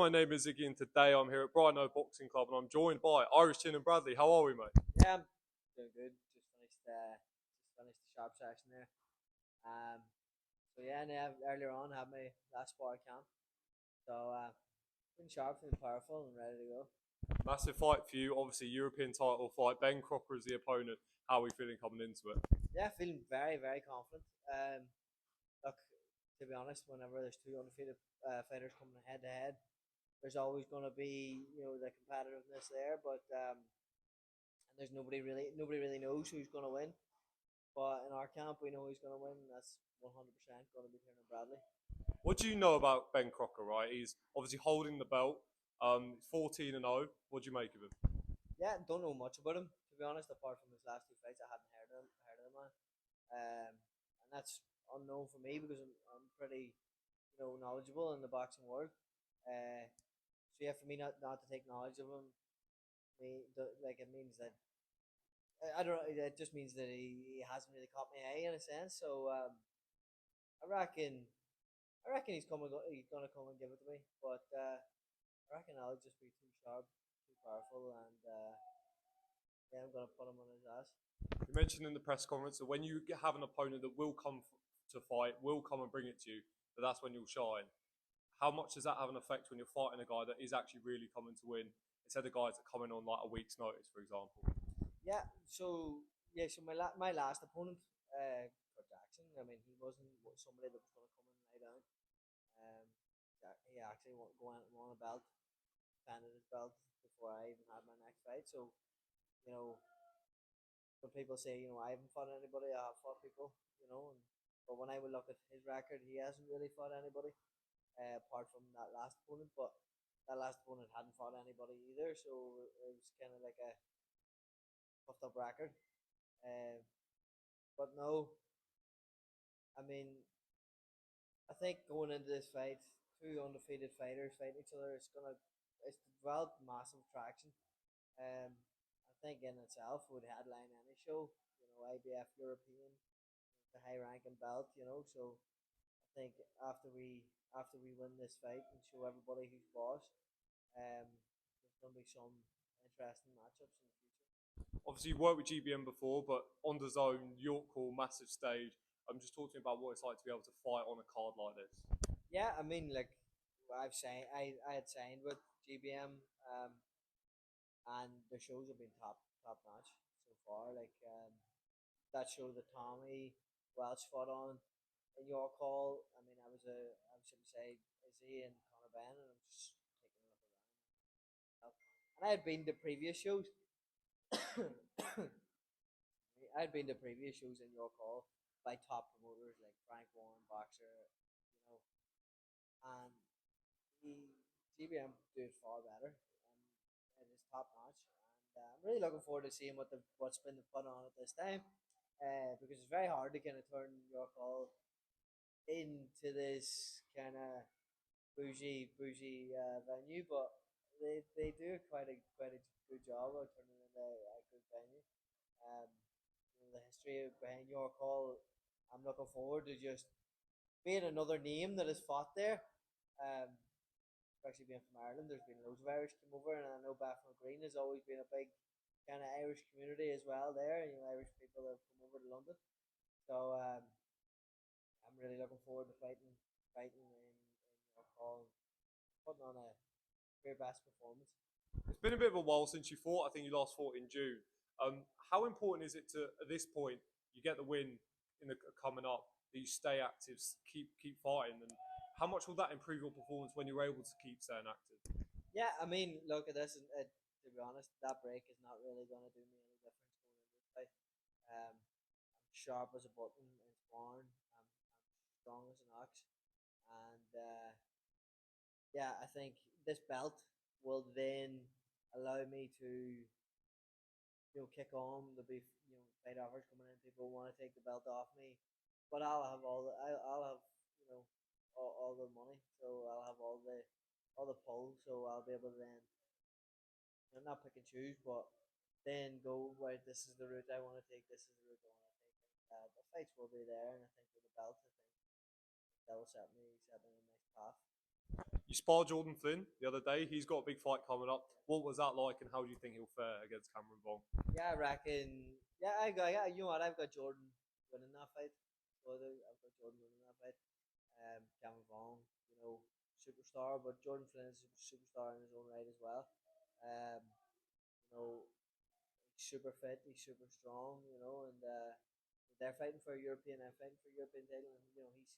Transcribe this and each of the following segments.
My name is Ziggy and today I'm here at Brighton Boxing Club and I'm joined by Tiernan Bradley. How are we, mate? Yeah, I'm doing good. Just finished the sharp session there. Um, so yeah, and earlier on had my last bar camp. So feeling sharp, feeling powerful, and ready to go. Massive fight for you, obviously European title fight. Ben Crocker is the opponent. How are we feeling coming into it? Yeah, feeling very, very confident. Look, to be honest, whenever there's two undefeated fighters coming head to head, there's always going to be the competitiveness there, but and there's nobody really knows who's going to win. But in our camp, we know who's going to win. And that's 100% going to be Tiernan Bradley. What do you know about Ben Crocker, right? He's obviously holding the belt, 14 and 0. What do you make of him? Yeah, don't know much about him to be honest. Apart from his last two fights, I hadn't heard of the man, and that's unknown for me because I'm pretty knowledgeable in the boxing world. So yeah, for me not to take knowledge of him, like it means that I don't know. It just means that he hasn't really caught my eye in a sense. So I reckon he's gonna come and give it to me, but I reckon I'll just be too sharp, too powerful, and yeah, I'm gonna put him on his ass. You mentioned in the press conference that when you have an opponent that will come to fight, will come and bring it to you, that that's when you'll shine. How much does that have an effect when you're fighting a guy that is actually really coming to win instead of guys that come in on like a week's notice, for example? Yeah, so my last opponent, for Jackson. I mean, he wasn't somebody that was going to come and lay down. Um, he actually won a belt, defended his belt before I even had my next fight. So you know, when people say I haven't fought anybody, I have fought people. But when I would look at his record, he hasn't really fought anybody apart from that last opponent. But that last opponent hadn't fought anybody either, so it was kind of like a puffed up record. Uh, but no, I mean, I think going into this fight, two undefeated fighters fighting each other, it's developed massive traction. Um, I think in itself would headline any show. IBF European, the high ranking belt. So I think after we win this fight and show everybody who's boss, there's gonna be some interesting matchups in the future. Obviously, you worked with GBM before, but on the zone, York Hall, massive stage. I'm just talking about what it's like to be able to fight on a card like this. Yeah, I mean, like I had signed with GBM, and the shows have been top notch so far. Like that show that Tommy Welch fought on in York Hall. I mean, I was beside Izzy and Conor Ben, and I'm just taking a look around. And I had been to previous shows. I had been to previous shows in York Hall by top promoters like Frank Warren, Boxer, you know, and he GBM do it far better, and it is top notch. And I'm really looking forward to seeing what's been put on at this time, because it's very hard to kind of turn York Hall into this kind of bougie venue, but they do quite a good job of turning it into a good venue. Um, the history behind York Hall, I'm looking forward to just being another name that has fought there. Um, Especially being from Ireland, there's been loads of Irish come over, and I know Bethnal Green has always been a big kind of Irish community as well there. Irish people that have come over to London. So I'm really looking forward to fighting in York Hall, and putting on a your best performance. It's been a bit of a while since you fought. I think you last fought in June. How important is it to, at this point, you get the win in the coming up, that you stay active, keep fighting, and how much will that improve your performance when you're able to keep staying active? Yeah, I mean, look at this. To be honest, that break is not really going to do me any difference going into this fight. I'm sharp as a button in sparring. I'm strong as an ox, and yeah, I think this belt will then allow me to kick on. There'll be fight offers coming in. People want to take the belt off me, but I'll have all the money, so I'll have all the pull, so I'll be able to then not pick and choose, but then go right. This is the route I want to take. This is the route I want to take. The fights will be there, and I think with the belt, I think that will set me in a nice path. You sparred Jordan Flynn the other day. He's got a big fight coming up. What was that like, and how do you think he'll fare against Cameron Vaughn? Yeah, I reckon. Yeah, I got. Yeah, you know what? I've got Jordan winning that fight. So I've got Jordan winning that fight. Cameron Vaughn, superstar, but Jordan Flynn is a superstar in his own right as well. Um, you know, he's super fit, he's super strong, and they're fighting for European, I'm fighting for European title, and he's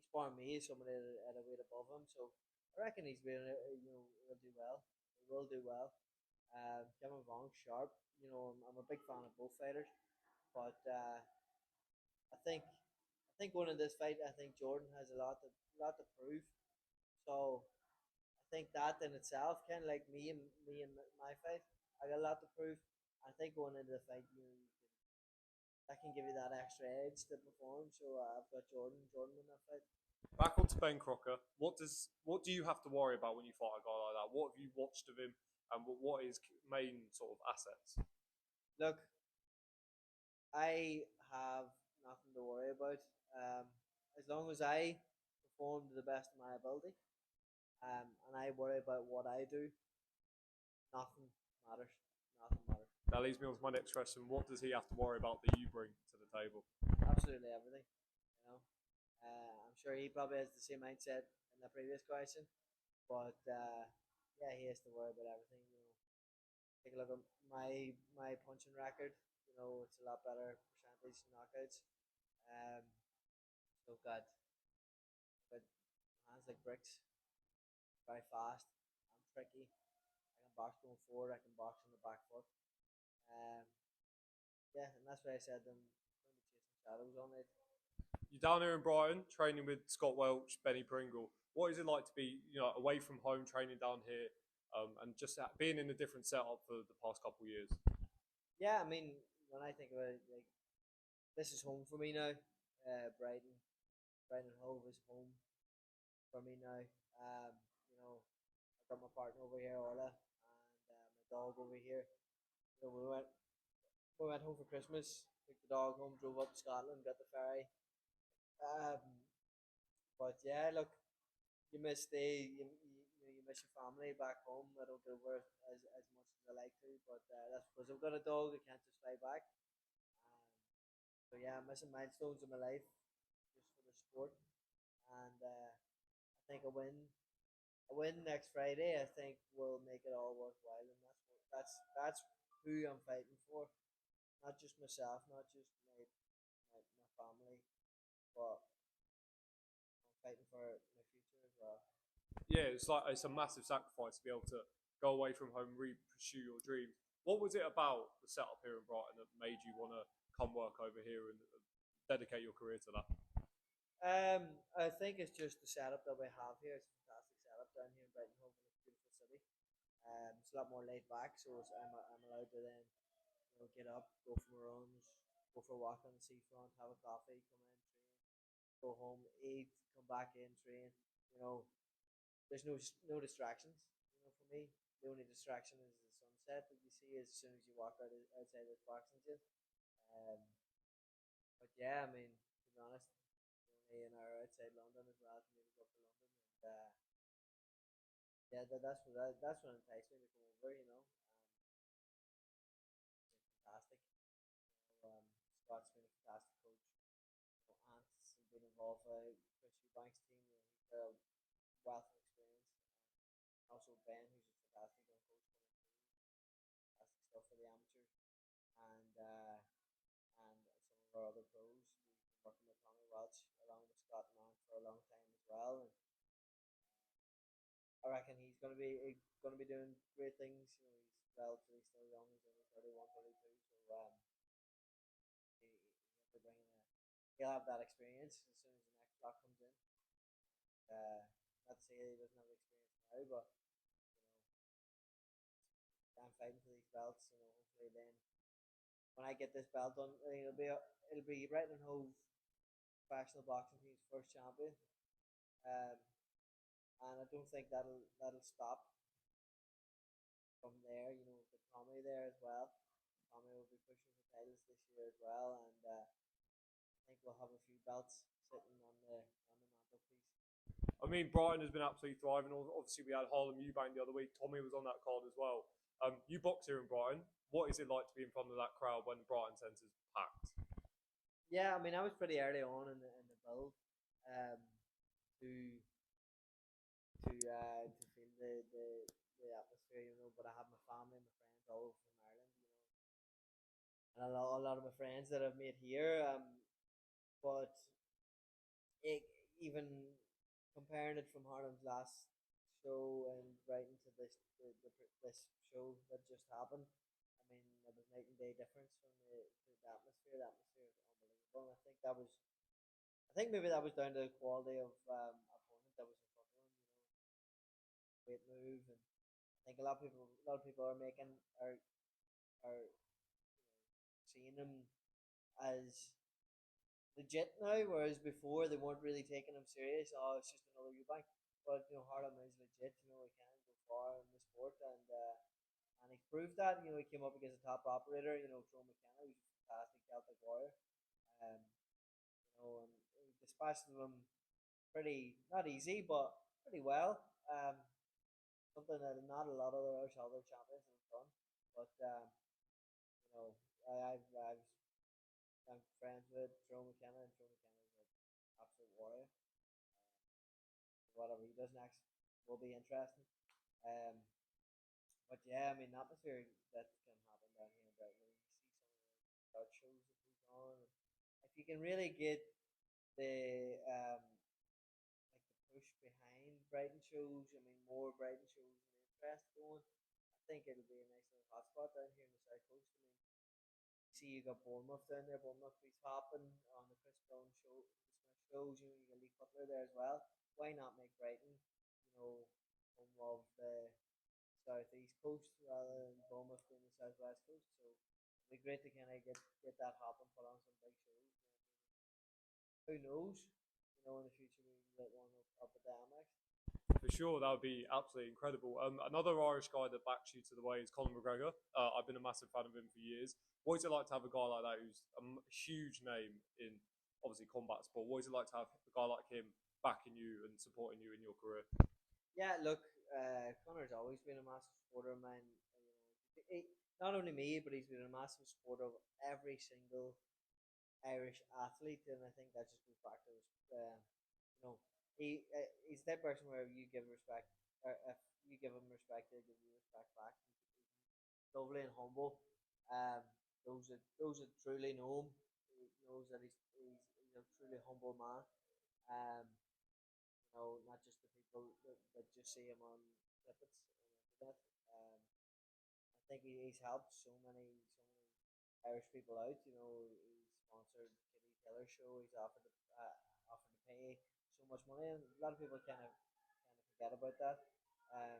sparring me as somebody at a weight above him, so I reckon he's been, will do well. He will do well. Cameron Vaughn, sharp. I'm a big fan of both fighters, but I think going in this fight, I think Jordan has a lot to prove. So I think that in itself, kind of like me and my fight, I got a lot to prove. I think going into the fight, that can give you that extra edge to perform. So I've got Jordan in that fight. Back onto Ben Crocker. What do you have to worry about when you fight a guy like that? What have you watched of him, and what is main sort of assets? Look, I have nothing to worry about. As long as I perform to the best of my ability, and I worry about what I do, nothing matters. Nothing matters. That leads me on to my next question. What does he have to worry about that you bring to the table? Absolutely everything. You know, I'm sure he probably has the same mindset in the previous question, but yeah, he has to worry about everything. Take a look at my punching record. It's a lot better percentage knockouts. Um, so got hands like bricks, very fast. I'm tricky. I can box going forward. I can box on the back foot. Um, yeah, and that's why I said I'm going to be chasing shadows on it. You're down here in Brighton training with Scott Welch, Benny Pringle. What is it like to be, away from home, training down here, and just being in a different setup for the past couple of years? Yeah, I mean, when I think about it, like this is home for me now. Brighton Hove is home for me now. Um, I got my partner over here, Orla, and my dog over here. We went home for Christmas. Took the dog home, drove up to Scotland, got the ferry. Um, but yeah, look, you miss your family back home. I don't get over it as much as I like to, but that's because I've got a dog. I can't just fly back. So yeah, I'm missing milestones in my life just for the sport, and I think a win next Friday. I think will make it all worthwhile, and that's who I'm fighting for. Not just myself, not just my family, but I'm fighting for my future as well. Yeah, it's a massive sacrifice to be able to go away from home, pursue your dreams. What was it about the setup here in Brighton that made you want to come work over here and dedicate your career to that? I think it's just the setup that we have here. It's a fantastic setup down here in Brighton Hove, and it's a beautiful city. It's a lot more laid back, so I'm allowed to then get up, go for runs, go for a walk on the seafront, have a coffee, come in, train, go home, eat, come back in, train. You know, there's no distractions. For me, the only distraction is the sunset that you see as soon as you walk outside this boxing gym. Um, but yeah, I mean, to be honest, only an hour outside London as well for me to go up to London, and yeah, that's what enticed me to come over. It's fantastic. Scott's been a fantastic coach. Ant's been involved with Chris Eubank's team. He's got a wealth of experience. Also Ben, who's a fantastic young coach coming through, fantastic stuff for the amateurs, and some of our other pros. We've been working with Tommy Welch along with Scott and Ant for a long time as well, and I reckon he's going to be doing great things. He's relatively still young. He's only 31, 32, so he'll have that experience as soon as the next block comes in. Not to say he doesn't have the experience now, but I'm fighting for these belts. Hopefully then when I get this belt done, it'll be Brighton Hove professional boxing team's first champion. Um, and I don't think that'll stop from there. With Tommy there as well. Tommy will be pushing for titles this year as well, and I think we'll have a few belts sitting on the mantelpiece. I mean, Brighton has been absolutely thriving. Obviously, we had Harlem Eubank the other week. Tommy was on that card as well. You box here in Brighton. What is it like to be in front of that crowd when the Brighton Centre's packed? Yeah, I mean, I was pretty early on in the build um, to to feel the atmosphere, you know. But I have my family and my friends all over from Ireland, you know, and a lot of my friends that I've made here. But it, even comparing it from Harlem's last show and Brighton to this show that just happened, I mean, it was night and day difference from the atmosphere. The atmosphere was unbelievable, and I think that was, I think maybe that was down to the quality of opponent that was in front of him. You know, great move, and I think a lot of people are making are seeing him as legit now, whereas before they weren't really taking him serious. Oh, it's just another Eubank. But you know, Harlem is legit. You know, he can go far in the sport, and he's proved that. You know, he came up against a top operator. You know, Joe McKenna, who's a fantastic Celtic warrior. Um, you know, and he dispatched them pretty not easy, but pretty well. Something that not a lot of other champions have done. But you know, I'm friends with Joe McKenna, and Joe McKenna is an absolute warrior. Whatever he does next will be interesting. Um, but yeah, I mean, the atmosphere that can happen down here in Brighton, you see some of the art shows that goes on. If you can really get the like the push behind Brighton shows, I mean, more Brighton shows and interest going, I think it'll be a nice little hotspot down here in the south coast. I mean, see you got Bournemouth down there. Bournemouth beats Hopping on the Chris Brown show, the Smith shows. You know, you got Lee Cutler there as well. Why not make Brighton, you know, home of the southeast coast rather than Bournemouth being the southwest coast? So it'd be great to kind of get that happen, put on some big shows. Who knows? You know, in the future we can get one up at the Amex. For sure, that would be absolutely incredible. Another Irish guy that backs you to the way is Conor McGregor. I've been a massive fan of him for years. What is it like to have a guy like that who's a huge name in obviously combat sport? What is it like to have a guy like him backing you and supporting you in your career? Yeah, look, Connor's always been a massive supporter of mine. You know, not only me, but he's been a massive supporter of every single Irish athlete, and I think that just goes back to his, you know, he's that person where you give respect, or if you give him respect, he'll give you respect back. He's lovely and humble. Um, those that truly know him, he knows that he's a truly humble man. Um, you know, not just the people that just see him on snippets on the internet. Um, I think he's helped so many Irish people out. You know, he's sponsored Kitty Taylor's show. He's offered to pay so much money, and a lot of people kind of forget about that. Um,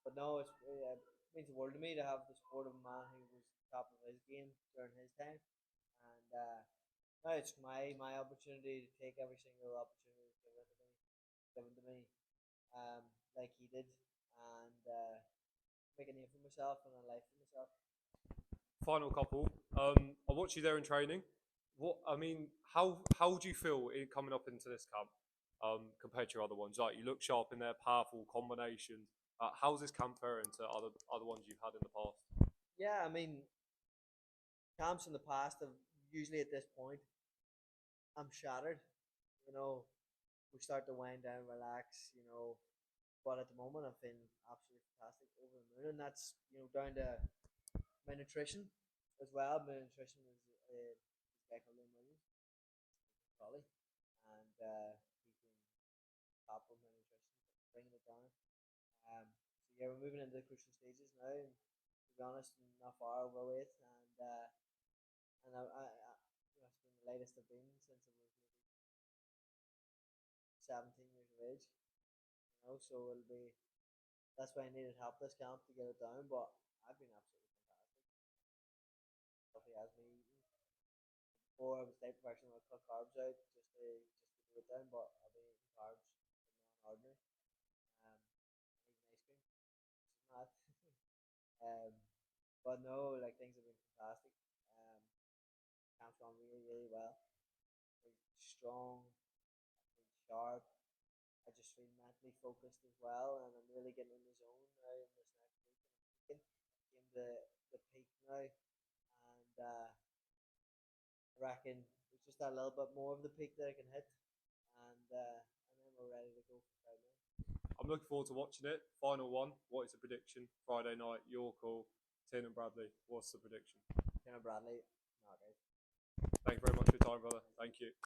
but no, it means the world to me to have the support of a man who was top of his game during his time, and now it's my opportunity to take every single opportunity given to me, like he did, and make a name for myself and a life for myself. Final couple. I watched you there in training. What I mean, how do you feel coming up into this camp compared to your other ones? Like you look sharp in there, powerful combinations. How's this camp faring to other ones you've had in the past? Yeah, I mean, camps in the past have usually at this point, I'm shattered. You know, we start to wind down, relax. You know, but at the moment I'm feeling absolutely fantastic, over the moon, and that's down to my nutrition as well. My nutrition is this guy called Liam Williams, Raleigh, and he's been top of my nutrition, bringing it down. So yeah, we're moving into the crucial stages now, and to be honest, I'm not far overweight, and it's been the latest I've been since I was maybe 17 years of age. You know, so it'll be that's why I needed help this camp to get it down, but I've been absolutely fantastic. He has me eating. Before I was the type of person who would cut carbs out just to do it down, but I've been eating carbs from non-ordinary. And even ice cream, which is mad. um, but no, like things have been fantastic. Um, Camp's gone really, really well. He's strong, he's sharp, feeling mentally focused as well, and I'm really getting in the zone now in this next week. And I'm peaking, getting the peak now, and I reckon it's just a little bit more of the peak that I can hit, and then we're ready to go for Friday. I'm looking forward to watching it. Final one. What is the prediction? Friday night, your call. Tiernan Bradley. What's the prediction? Tiernan Bradley, knockout. Thank you very much for your time, brother. Thank you.